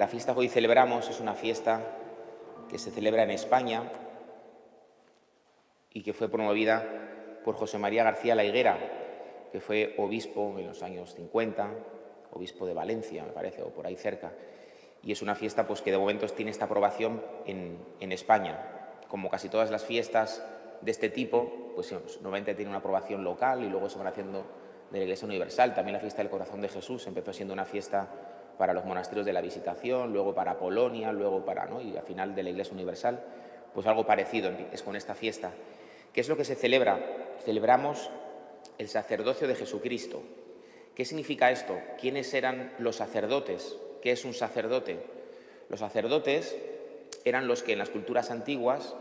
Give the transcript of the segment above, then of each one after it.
La fiesta que hoy celebramos es una fiesta que se celebra en España y que fue promovida por José María García La Higuera, que fue obispo en los años 50, obispo de Valencia, me parece, o por ahí cerca. Y es una fiesta pues, que de momento tiene esta aprobación en España. Como casi todas las fiestas de este tipo, pues normalmente tiene una aprobación local y luego se van haciendo de la Iglesia Universal. También la fiesta del Corazón de Jesús empezó siendo una fiesta para los monasterios de la Visitación, luego para Polonia, luego para, ¿no? Y al final de la Iglesia Universal, pues algo parecido es con esta fiesta. ¿Qué es lo que se celebra? Celebramos el sacerdocio de Jesucristo. ¿Qué significa esto? ¿Quiénes eran los sacerdotes? ¿Qué es un sacerdote? Los sacerdotes eran los que en las culturas antiguas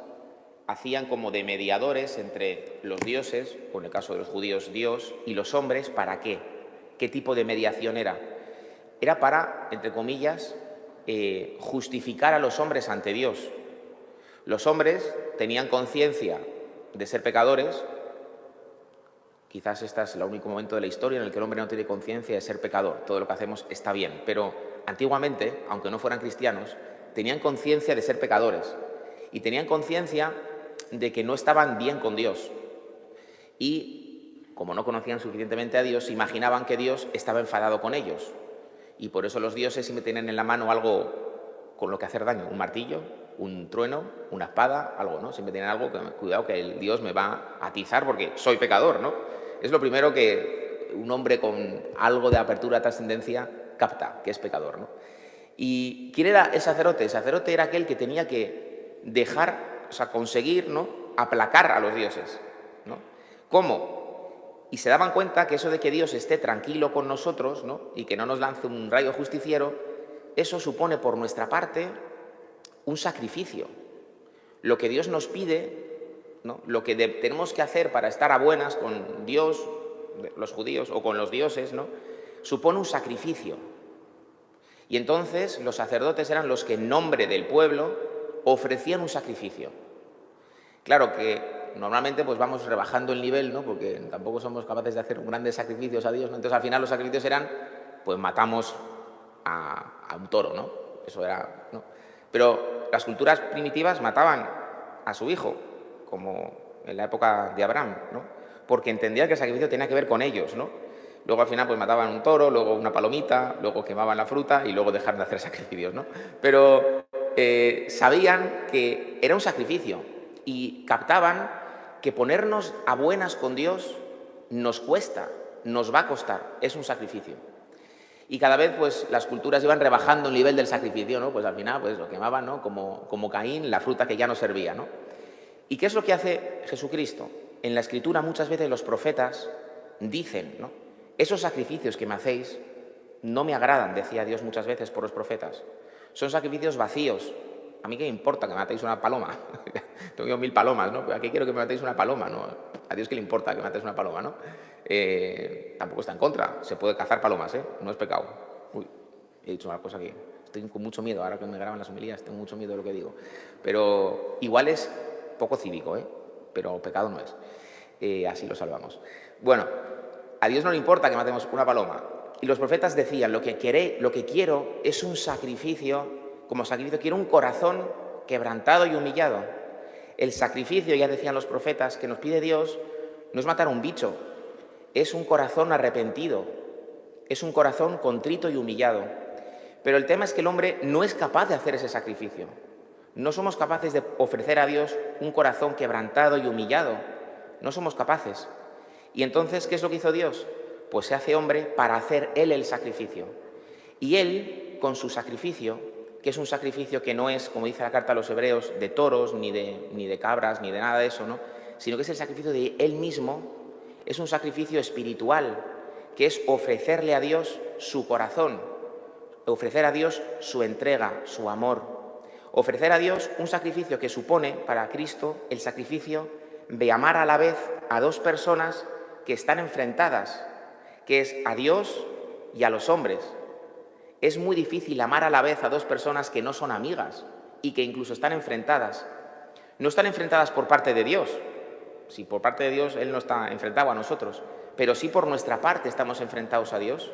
hacían como de mediadores entre los dioses, o en el caso de los judíos Dios, y los hombres. ¿Para qué? ¿Qué tipo de mediación era? Era para, entre comillas, justificar a los hombres ante Dios. Los hombres tenían conciencia de ser pecadores. Quizás este es el único momento de la historia en el que el hombre no tiene conciencia de ser pecador. Todo lo que hacemos está bien, pero antiguamente, aunque no fueran cristianos, tenían conciencia de ser pecadores y tenían conciencia de que no estaban bien con Dios. Y, como no conocían suficientemente a Dios, imaginaban que Dios estaba enfadado con ellos. Y por eso los dioses siempre tienen en la mano algo con lo que hacer daño, un martillo, un trueno, una espada, algo, ¿no? Siempre tienen algo que, cuidado, que el Dios me va a atizar porque soy pecador, ¿no? Es lo primero que un hombre con algo de apertura, trascendencia, capta, que es pecador, ¿no? ¿Y quién era el sacerdote? El sacerdote era aquel que tenía que dejar, o sea, conseguir, ¿no?, aplacar a los dioses, ¿no? ¿Cómo? Y se daban cuenta que eso de que Dios esté tranquilo con nosotros, ¿no?, y que no nos lance un rayo justiciero, eso supone por nuestra parte un sacrificio. Lo que Dios nos pide, ¿no?, lo que tenemos que hacer para estar a buenas con Dios, los judíos, o con los dioses, ¿no?, supone un sacrificio. Y entonces los sacerdotes eran los que en nombre del pueblo ofrecían un sacrificio. Claro que normalmente pues vamos rebajando el nivel, ¿no?, porque tampoco somos capaces de hacer grandes sacrificios a Dios, ¿no? Entonces al final los sacrificios eran, pues matamos a un toro, ¿no? Eso era, ¿no? Pero las culturas primitivas mataban a su hijo, como en la época de Abraham, ¿no?, porque entendían que el sacrificio tenía que ver con ellos, ¿no? Luego al final pues mataban un toro, luego una palomita, luego quemaban la fruta y luego dejaron de hacer sacrificios, ¿no? Pero sabían que era un sacrificio y captaban que ponernos a buenas con Dios nos cuesta, nos va a costar, es un sacrificio. Y cada vez pues las culturas iban rebajando el nivel del sacrificio, ¿no? Pues al final pues lo quemaban, ¿no?, como Caín, la fruta que ya no servía, ¿no? ¿Y qué es lo que hace Jesucristo? En la Escritura muchas veces los profetas dicen, ¿no?, esos sacrificios que me hacéis no me agradan, decía Dios muchas veces por los profetas. Son sacrificios vacíos. A mí qué me importa que me matéis una paloma. Tengo yo 1000 palomas, ¿no? Pero aquí quiero que me matéis una paloma, ¿no? A Dios qué le importa que me matéis una paloma, ¿no? Tampoco está en contra. Se puede cazar palomas, ¿eh? No es pecado. Uy, he dicho una cosa que estoy con mucho miedo. Ahora que me graban las homilías, tengo mucho miedo de lo que digo. Pero igual es poco cívico, ¿eh? Pero pecado no es. Así lo salvamos. Bueno, a Dios no le importa que matemos una paloma. Y los profetas decían, lo que quiero es un sacrificio, como sacrificio quiero un corazón quebrantado y humillado. El sacrificio, ya decían los profetas, que nos pide Dios no es matar a un bicho, es un corazón arrepentido, es un corazón contrito y humillado. Pero el tema es que el hombre no es capaz de hacer ese sacrificio. No somos capaces de ofrecer a Dios un corazón quebrantado y humillado. No somos capaces. Y entonces, ¿qué es lo que hizo Dios? Pues se hace hombre para hacer Él el sacrificio. Y Él, con su sacrificio, que es un sacrificio que no es, como dice la carta a los hebreos, de toros, ni de cabras, ni de nada de eso, ¿no?, sino que es el sacrificio de Él mismo, es un sacrificio espiritual, que es ofrecerle a Dios su corazón, ofrecer a Dios su entrega, su amor, ofrecer a Dios un sacrificio que supone para Cristo el sacrificio de amar a la vez a dos personas que están enfrentadas, que es a Dios y a los hombres. Es muy difícil amar a la vez a dos personas que no son amigas y que incluso están enfrentadas. No están enfrentadas por parte de Dios. Si por parte de Dios Él no está enfrentado a nosotros, pero sí por nuestra parte estamos enfrentados a Dios.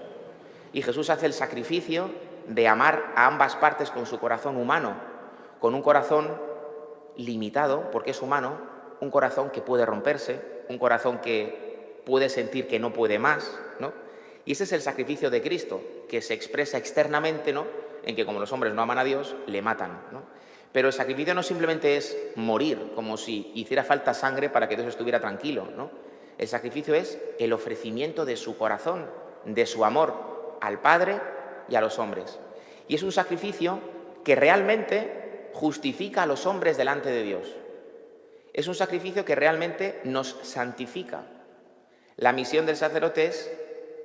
Y Jesús hace el sacrificio de amar a ambas partes con su corazón humano, con un corazón limitado, porque es humano, un corazón que puede romperse, un corazón que puede sentir que no puede más, ¿no? Y ese es el sacrificio de Cristo, que se expresa externamente, ¿no?, en que como los hombres no aman a Dios, le matan, ¿no? Pero el sacrificio no simplemente es morir, como si hiciera falta sangre para que Dios estuviera tranquilo, ¿no? El sacrificio es el ofrecimiento de su corazón, de su amor al Padre y a los hombres. Y es un sacrificio que realmente justifica a los hombres delante de Dios. Es un sacrificio que realmente nos santifica. La misión del sacerdote es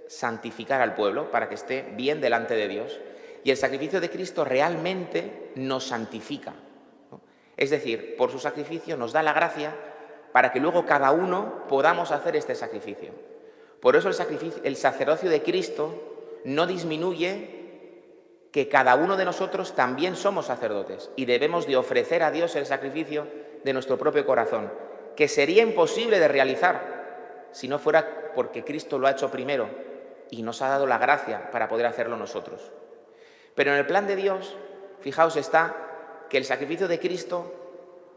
santificar al pueblo para que esté bien delante de Dios. Y el sacrificio de Cristo realmente nos santifica, ¿no? Es decir, por su sacrificio nos da la gracia para que luego cada uno podamos hacer este sacrificio. Por eso el sacerdocio de Cristo no disminuye que cada uno de nosotros también somos sacerdotes y debemos de ofrecer a Dios el sacrificio de nuestro propio corazón, que sería imposible de realizar si no fuera porque Cristo lo ha hecho primero y nos ha dado la gracia para poder hacerlo nosotros. Pero en el plan de Dios, fijaos, está que el sacrificio de Cristo,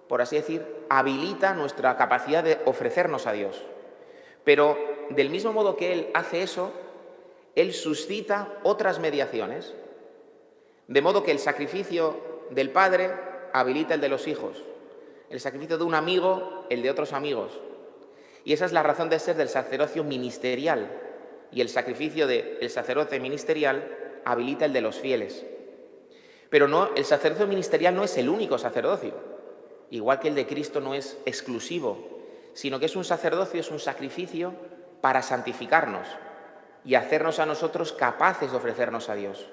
por así decir, habilita nuestra capacidad de ofrecernos a Dios. Pero del mismo modo que Él hace eso, Él suscita otras mediaciones. De modo que el sacrificio del Padre habilita el de los hijos, el sacrificio de un amigo, el de otros amigos. Y esa es la razón de ser del sacerdocio ministerial. Y el sacrificio del sacerdote ministerial habilita el de los fieles. Pero no, el sacerdocio ministerial no es el único sacerdocio, igual que el de Cristo no es exclusivo, sino que es un sacerdocio, es un sacrificio para santificarnos y hacernos a nosotros capaces de ofrecernos a Dios.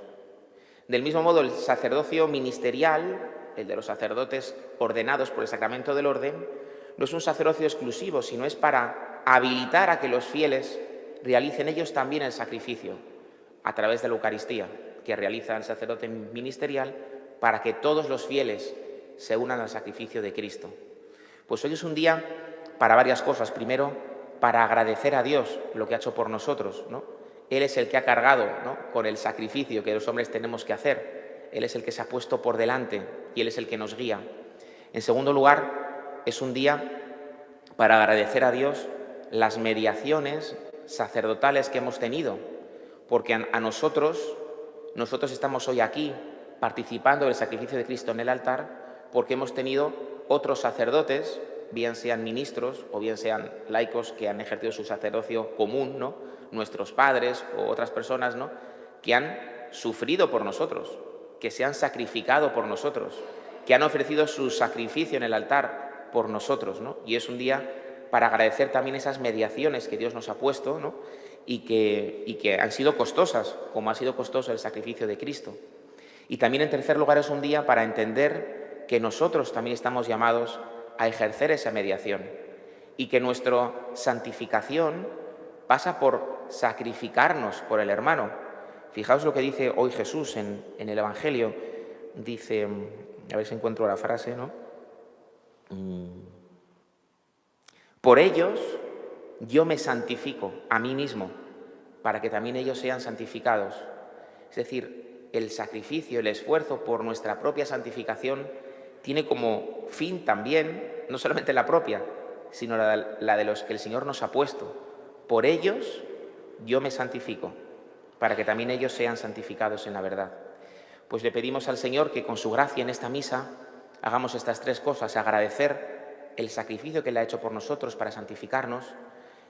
Del mismo modo, el sacerdocio ministerial, el de los sacerdotes ordenados por el sacramento del orden, no es un sacerdocio exclusivo, sino es para habilitar a que los fieles realicen ellos también el sacrificio a través de la Eucaristía que realiza el sacerdote ministerial para que todos los fieles se unan al sacrificio de Cristo. Pues hoy es un día para varias cosas. Primero, para agradecer a Dios lo que ha hecho por nosotros, ¿no? Él es el que ha cargado, ¿no?, con el sacrificio que los hombres tenemos que hacer. Él es el que se ha puesto por delante y Él es el que nos guía. En segundo lugar, es un día para agradecer a Dios las mediaciones sacerdotales que hemos tenido, porque a nosotros estamos hoy aquí participando del sacrificio de Cristo en el altar porque hemos tenido otros sacerdotes, bien sean ministros o bien sean laicos que han ejercido su sacerdocio común, ¿no?, nuestros padres o otras personas, ¿no?, que han sufrido por nosotros, que se han sacrificado por nosotros, que han ofrecido su sacrificio en el altar por nosotros, ¿no? Y es un día para agradecer también esas mediaciones que Dios nos ha puesto, ¿no?, y que han sido costosas, como ha sido costoso el sacrificio de Cristo. Y también, en tercer lugar, es un día para entender que nosotros también estamos llamados a ejercer esa mediación y que nuestra santificación pasa por sacrificarnos por el hermano. Fijaos lo que dice hoy Jesús en el Evangelio. Dice, a ver si encuentro la frase, ¿no? Por ellos yo me santifico a mí mismo, para que también ellos sean santificados. Es decir, el sacrificio, el esfuerzo por nuestra propia santificación tiene como fin también, no solamente la propia, sino la de los que el Señor nos ha puesto. Por ellos yo me santifico, para que también ellos sean santificados en la verdad. Pues le pedimos al Señor que con su gracia en esta misa hagamos estas tres cosas: agradecer el sacrificio que Él ha hecho por nosotros para santificarnos.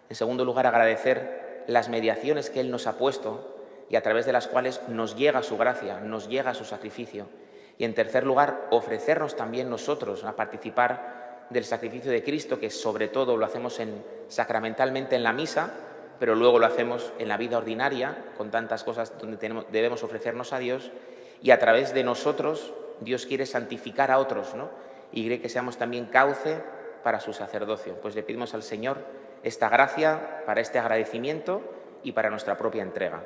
En segundo lugar, agradecer las mediaciones que Él nos ha puesto y a través de las cuales nos llega su gracia, nos llega su sacrificio. Y en tercer lugar, ofrecernos también nosotros a participar del sacrificio de Cristo, que sobre todo lo hacemos sacramentalmente en la misa, pero luego lo hacemos en la vida ordinaria, con tantas cosas donde debemos ofrecernos a Dios, y a través de nosotros Dios quiere santificar a otros, ¿no?, y quiere que seamos también cauce para su sacerdocio. Pues le pedimos al Señor esta gracia para este agradecimiento y para nuestra propia entrega.